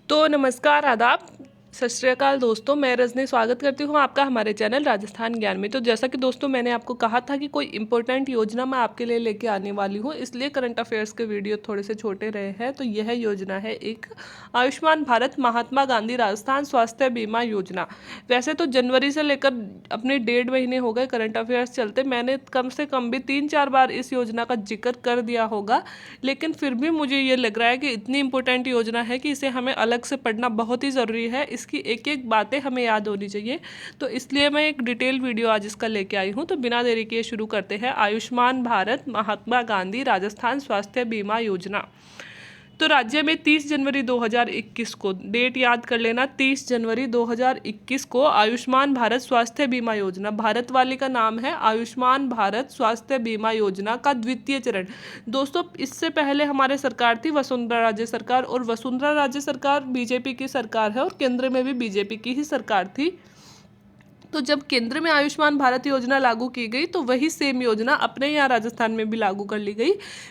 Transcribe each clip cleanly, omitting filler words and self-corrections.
तो नमस्कार, आदाब, सत श्री अकाल दोस्तों। मैं रजनी स्वागत करती हूँ आपका हमारे चैनल राजस्थान ज्ञान में। तो जैसा कि दोस्तों मैंने आपको कहा था कि कोई इंपॉर्टेंट योजना मैं आपके लिए लेके आने वाली हूँ, इसलिए करंट अफेयर्स के वीडियो थोड़े से छोटे रहे हैं। तो यह योजना है एक आयुष्मान भारत महात्मा गांधी राजस्थान स्वास्थ्य बीमा योजना। वैसे तो जनवरी से लेकर अपने 1.5 महीने हो गए करंट अफेयर्स चलते, मैंने कम से कम भी 3-4 बार इस योजना का जिक्र कर दिया होगा, लेकिन फिर भी मुझे ये लग रहा है कि इतनी इंपॉर्टेंट योजना है कि इसे हमें अलग से पढ़ना बहुत ही ज़रूरी है। इसकी एक एक बातें हमें याद होनी चाहिए, तो इसलिए मैं एक डिटेल वीडियो आज इसका लेके आई हूँ। तो बिना देरी किए शुरू करते हैं। आयुष्मान भारत महात्मा गांधी राजस्थान स्वास्थ्य बीमा योजना। तो राज्य में 30 जनवरी 2021 को, डेट याद कर लेना, 30 जनवरी 2021 को आयुष्मान भारत स्वास्थ्य बीमा योजना, भारत वाली का नाम है आयुष्मान भारत स्वास्थ्य बीमा योजना का द्वितीय चरण। दोस्तों इससे पहले हमारे सरकार थी वसुंधरा राज्य सरकार, और वसुंधरा राज्य सरकार बीजेपी की सरकार है और केंद्र में भी बीजेपी की ही सरकार थी। तो जब केंद्र में आयुष्मान भारत योजना लागू की गई तो वही सेम योजना अपने यहाँ राजस्थान में भी लागू कर ली गई।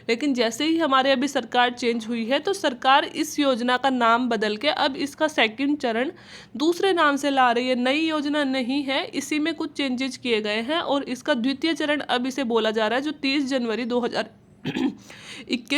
लेकिन जैसे ही हमारे अभी सरकार चेंज हुई है तो सरकार इस योजना का नाम बदल के अब इसका सेकंड चरण दूसरे नाम से ला रही है। नई योजना नहीं है, इसी में कुछ चेंजेस किए गए हैं और इसका द्वितीय चरण अब इसे बोला जा रहा है, जो 30 जनवरी 2021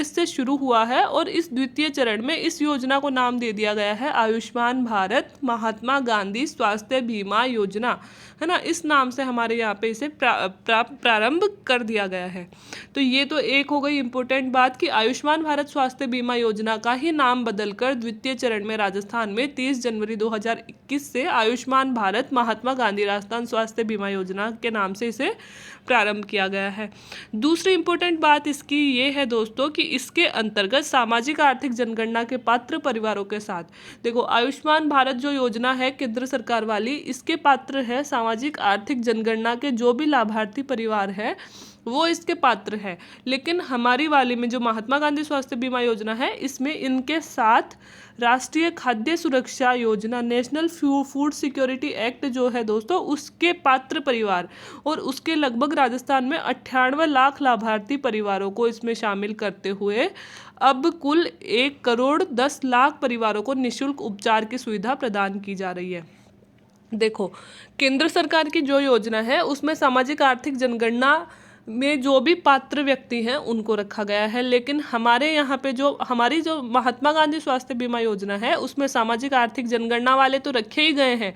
से शुरू हुआ है। और इस द्वितीय चरण में इस योजना को नाम दे दिया गया है आयुष्मान भारत महात्मा गांधी स्वास्थ्य बीमा योजना, है ना। इस नाम से हमारे यहाँ पे इसे प्रारंभ कर दिया गया है। तो ये तो एक हो गई इम्पोर्टेंट बात कि आयुष्मान भारत स्वास्थ्य बीमा योजना का ही नाम बदलकर द्वितीय चरण में राजस्थान में 30 जनवरी 2021 से आयुष्मान भारत महात्मा गांधी राजस्थान स्वास्थ्य बीमा योजना के नाम से इसे प्रारंभ किया गया है। दूसरी इंपॉर्टेंट बात इसकी ये है दोस्तों कि इसके अंतर्गत सामाजिक आर्थिक जनगणना के पात्र परिवारों के साथ, देखो आयुष्मान भारत जो योजना है केंद्र सरकार वाली, इसके पात्र है सामाजिक आर्थिक जनगणना के जो भी लाभार्थी परिवार है वो इसके पात्र है। लेकिन हमारी वाली में जो महात्मा गांधी स्वास्थ्य बीमा योजना है, इसमें इनके साथ राष्ट्रीय खाद्य सुरक्षा योजना नेशनल फूड सिक्योरिटी एक्ट जो है दोस्तों, उसके पात्र परिवार और उसके लगभग राजस्थान में 98 लाख लाभार्थी परिवारों को इसमें शामिल करते हुए अब कुल 1,10,00,000 परिवारों को निःशुल्क उपचार की सुविधा प्रदान की जा रही है। देखो केंद्र सरकार की जो योजना है उसमें सामाजिक आर्थिक जनगणना में जो भी पात्र व्यक्ति हैं उनको रखा गया है, लेकिन हमारे यहाँ पे जो हमारी जो महात्मा गांधी स्वास्थ्य बीमा योजना है उसमें सामाजिक आर्थिक जनगणना वाले तो रखे ही गए हैं,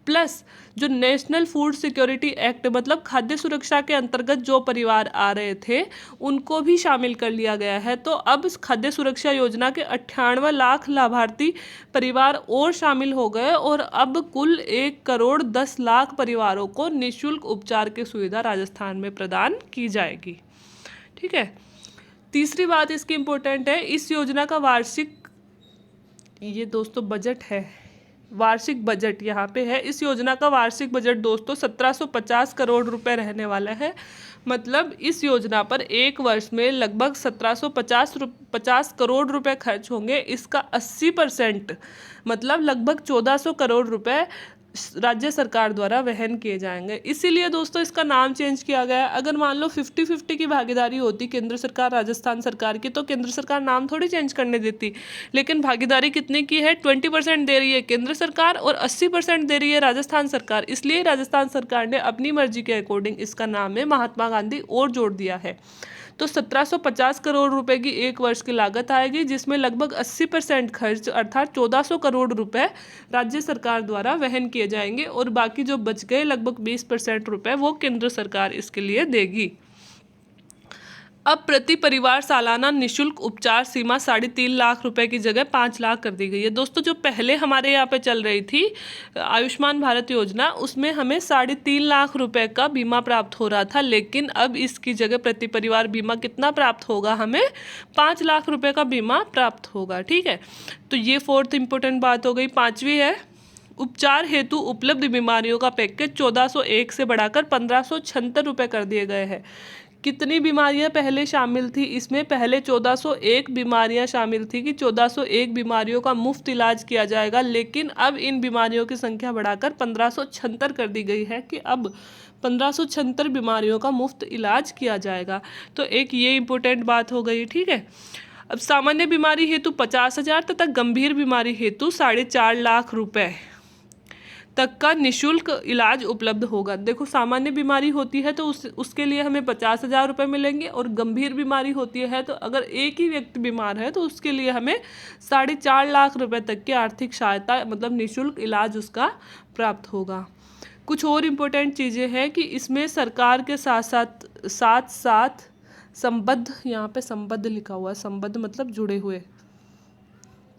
प्लस जो नेशनल फूड सिक्योरिटी एक्ट मतलब खाद्य सुरक्षा के अंतर्गत जो परिवार आ रहे थे उनको भी शामिल कर लिया गया है। तो अब खाद्य सुरक्षा योजना के 98 लाख लाभार्थी परिवार और शामिल हो गए और अब कुल 1,10,00,000 परिवारों को निःशुल्क उपचार की सुविधा राजस्थान में प्रदान की जाएगी। ठीक है। तीसरी बात इसकी इम्पोर्टेंट है, इस योजना का वार्षिक, ये दोस्तों बजट है, वार्षिक बजट यहाँ पे है। इस योजना का वार्षिक बजट दोस्तों 1750 करोड़ रुपए रहने वाला है। मतलब इस योजना पर एक वर्ष में लगभग 1750 करोड़ रुपए खर्च होंगे। इसका 80% मतलब लगभग 1400 करोड़ रुपए राज्य सरकार द्वारा वहन किए जाएंगे। इसीलिए दोस्तों इसका नाम चेंज किया गया। अगर मान लो 50-50 की भागीदारी होती केंद्र सरकार राजस्थान सरकार की, तो केंद्र सरकार नाम थोड़ी चेंज करने देती। लेकिन भागीदारी कितने की है, 20% दे रही है केंद्र सरकार और 80% दे रही है राजस्थान सरकार। इसलिए राजस्थान सरकार ने अपनी मर्जी के अकॉर्डिंग इसका नाम में महात्मा गांधी और जोड़ दिया है। तो 1750 करोड़ रुपए की एक वर्ष की लागत आएगी, जिसमें लगभग 80% खर्च अर्थात 1400 करोड़ रुपए राज्य सरकार द्वारा वहन किए जाएंगे और बाकी जो बच गए लगभग 20% रुपए वो केंद्र सरकार इसके लिए देगी। अब प्रति परिवार सालाना निःशुल्क उपचार सीमा 3.5 लाख रुपए की जगह 5 लाख कर दी गई है। दोस्तों जो पहले हमारे यहाँ पे चल रही थी आयुष्मान भारत योजना, उसमें हमें 3.5 लाख रुपए का बीमा प्राप्त हो रहा था, लेकिन अब इसकी जगह प्रति परिवार बीमा कितना प्राप्त होगा, हमें 5 लाख रुपए का बीमा प्राप्त होगा। ठीक है, तो ये फोर्थ इंपॉर्टेंट बात हो गई। पांचवी है, उपचार हेतु उपलब्ध बीमारियों का पैकेज 1401 से बढ़ाकर 1576 रुपये कर दिए गए हैं। कितनी बीमारियां पहले शामिल थी इसमें, पहले 1401 बीमारियां शामिल थी कि 1401 बीमारियों का मुफ्त इलाज किया जाएगा, लेकिन अब इन बीमारियों की संख्या बढ़ाकर 1576 कर दी गई है कि अब 1576 बीमारियों का मुफ्त इलाज किया जाएगा। तो एक ये इम्पोर्टेंट बात हो गई। ठीक है, अब सामान्य बीमारी हेतु 50,000 तथा गंभीर बीमारी हेतु 4.5 लाख रुपए तक का निशुल्क इलाज उपलब्ध होगा। देखो, सामान्य बीमारी होती है तो उसके लिए हमें 50,000 रुपये मिलेंगे, और गंभीर बीमारी होती है तो अगर एक ही व्यक्ति बीमार है तो उसके लिए हमें 4.5 लाख रुपए तक की आर्थिक सहायता, मतलब निशुल्क इलाज उसका प्राप्त होगा। कुछ और इम्पोर्टेंट चीज़ें हैं कि इसमें सरकार के साथ साथ संबद्ध, यहाँ पे संबद्ध लिखा हुआ है, संबद्ध मतलब जुड़े हुए,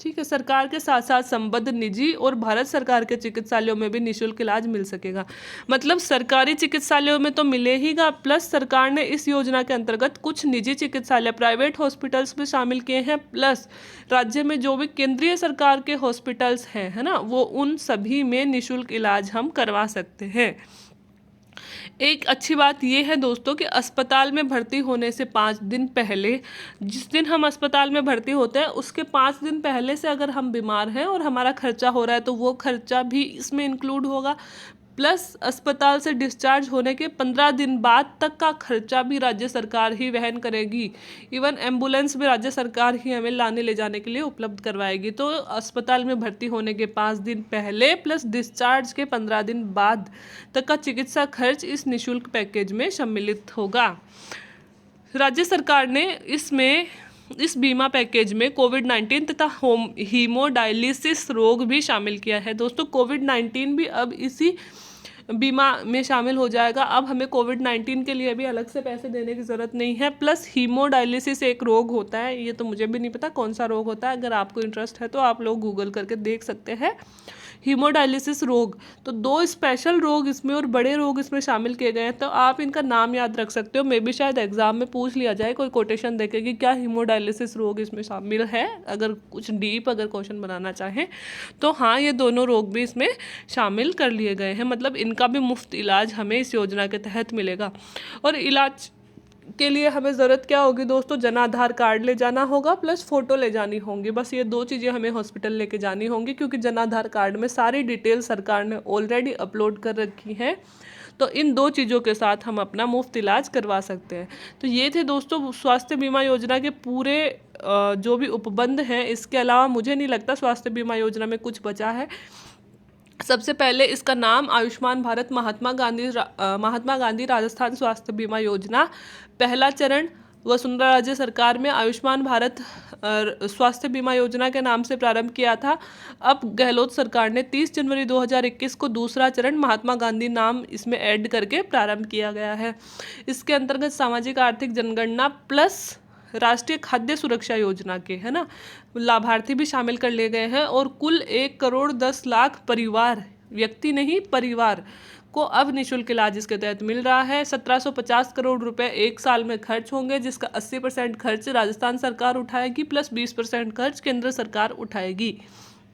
ठीक है, सरकार के साथ साथ संबद्ध निजी और भारत सरकार के चिकित्सालयों में भी निशुल्क इलाज मिल सकेगा। मतलब सरकारी चिकित्सालयों में तो मिलेगा, प्लस सरकार ने इस योजना के अंतर्गत कुछ निजी चिकित्सालय, प्राइवेट हॉस्पिटल्स भी शामिल किए हैं, प्लस राज्य में जो भी केंद्रीय सरकार के हॉस्पिटल्स हैं, है ना, वो उन सभी में निशुल्क इलाज हम करवा सकते हैं। एक अच्छी बात यह है दोस्तों कि अस्पताल में भर्ती होने से 5 दिन पहले, जिस दिन हम अस्पताल में भर्ती होते हैं उसके 5 दिन पहले से अगर हम बीमार हैं और हमारा खर्चा हो रहा है तो वो खर्चा भी इसमें इंक्लूड होगा, प्लस अस्पताल से डिस्चार्ज होने के 15 दिन बाद तक का खर्चा भी राज्य सरकार ही वहन करेगी। इवन एम्बुलेंस भी राज्य सरकार ही हमें लाने ले जाने के लिए उपलब्ध करवाएगी। तो अस्पताल में भर्ती होने के 5 दिन पहले प्लस डिस्चार्ज के 15 दिन बाद तक का चिकित्सा खर्च इस निशुल्क पैकेज में सम्मिलित होगा। राज्य सरकार ने इस बीमा पैकेज में कोविड-19 तथा हीमोडायलिसिस रोग भी शामिल किया है। दोस्तों, कोविड-19 भी अब इसी बीमा में शामिल हो जाएगा। अब हमें कोविड-19 के लिए भी अलग से पैसे देने की ज़रूरत नहीं है। प्लस हीमोडायलिसिस एक रोग होता है, ये तो मुझे भी नहीं पता कौन सा रोग होता है, अगर आपको इंटरेस्ट है तो आप लोग गूगल करके देख सकते हैं हीमोडायलिसिस रोग। तो 2 स्पेशल रोग इसमें और बड़े रोग इसमें शामिल किए गए हैं, तो आप इनका नाम याद रख सकते हो। मे बी शायद एग्जाम में पूछ लिया जाए, कोई कोटेशन देके कि क्या हीमोडायलिसिस रोग इसमें शामिल है, अगर कुछ डीप अगर क्वेश्चन बनाना चाहें तो हाँ, ये दोनों रोग भी इसमें शामिल कर लिए गए हैं। मतलब इनका भी मुफ्त इलाज हमें इस योजना के तहत मिलेगा। और इलाज के लिए हमें ज़रूरत क्या होगी दोस्तों, जन आधार कार्ड ले जाना होगा प्लस फ़ोटो ले जानी होंगी। बस ये 2 चीज़ें हमें हॉस्पिटल लेके जानी होंगी, क्योंकि जन आधार कार्ड में सारी डिटेल सरकार ने ऑलरेडी अपलोड कर रखी है। तो इन 2 चीज़ों के साथ हम अपना मुफ्त इलाज करवा सकते हैं। तो ये थे दोस्तों स्वास्थ्य बीमा योजना के पूरे जो भी उपबंध हैं। इसके अलावा मुझे नहीं लगता स्वास्थ्य बीमा योजना में कुछ बचा है। सबसे पहले इसका नाम आयुष्मान भारत महात्मा गांधी राजस्थान स्वास्थ्य बीमा योजना, पहला चरण वसुंधरा राज्य सरकार में आयुष्मान भारत स्वास्थ्य बीमा योजना के नाम से प्रारंभ किया था। अब गहलोत सरकार ने 30 जनवरी 2021 को दूसरा चरण महात्मा गांधी नाम इसमें ऐड करके प्रारंभ किया गया है। इसके अंतर्गत सामाजिक आर्थिक जनगणना प्लस राष्ट्रीय खाद्य सुरक्षा योजना के, है ना, लाभार्थी भी शामिल कर लिए गए हैं। और कुल 1,10,00,000 परिवार, व्यक्ति नहीं परिवार को अब निःशुल्क इलाज इसके तहत मिल रहा है। 1750 करोड़ रुपए 1 साल में खर्च होंगे, जिसका 80% खर्च राजस्थान सरकार उठाएगी प्लस 20% खर्च केंद्र सरकार उठाएगी।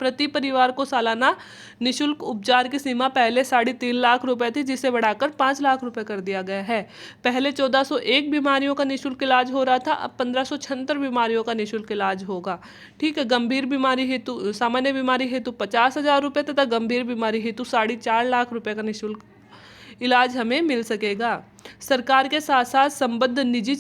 प्रति परिवार को सालाना निशुल्क उपचार की सीमा पहले 3.5 लाख रुपए थी, जिसे बढ़ाकर 5 लाख रुपए कर दिया गया है। पहले 1401 बीमारियों का निशुल्क इलाज हो रहा था, अब 1576 बीमारियों का निशुल्क इलाज होगा। ठीक है, गंभीर बीमारी हेतु, सामान्य बीमारी हेतु 50,000 रुपये तथा गंभीर बीमारी हेतु 4.5 लाख रुपए का निशुल्क इलाज हमें मिल सकेगा। सरकार के साथ साथ संबद्ध निजी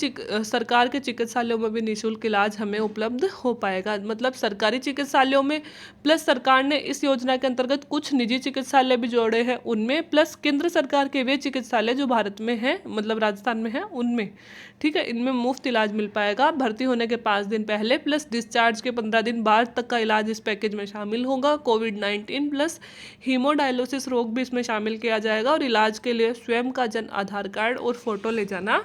सरकार के चिकित्सालयों में भी निःशुल्क इलाज हमें उपलब्ध हो पाएगा। मतलब सरकारी चिकित्सालयों में, प्लस सरकार ने इस योजना के अंतर्गत कुछ निजी चिकित्सालय भी जोड़े हैं उनमें, प्लस केंद्र सरकार के वे चिकित्सालय जो भारत में हैं, मतलब राजस्थान में हैं, उनमें। ठीक है, इनमें मुफ्त इलाज मिल पाएगा। भर्ती होने के 5 दिन पहले प्लस डिस्चार्ज के 15 दिन बाद तक का इलाज इस पैकेज में शामिल होगा। कोविड-19 प्लस हीमोडायलिसिस रोग भी इसमें शामिल किया जाएगा, और इलाज के लिए स्वयं का जन आधार कार्ड और फोटो ले जाना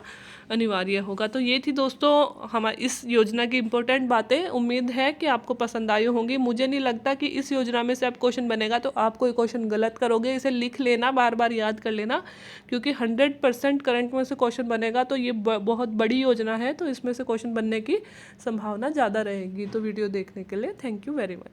अनिवार्य होगा। तो ये थी दोस्तों हमारी इस योजना की इम्पोर्टेंट बातें। उम्मीद है कि आपको पसंद आई होंगी। मुझे नहीं लगता कि इस योजना में से अब क्वेश्चन बनेगा तो आप कोई क्वेश्चन गलत करोगे। इसे लिख लेना, बार बार याद कर लेना, क्योंकि 100% करंट में से क्वेश्चन बनेगा। तो ये बहुत बड़ी योजना है, तो इसमें से क्वेश्चन बनने की संभावना ज़्यादा रहेगी। तो वीडियो देखने के लिए थैंक यू वेरी मच।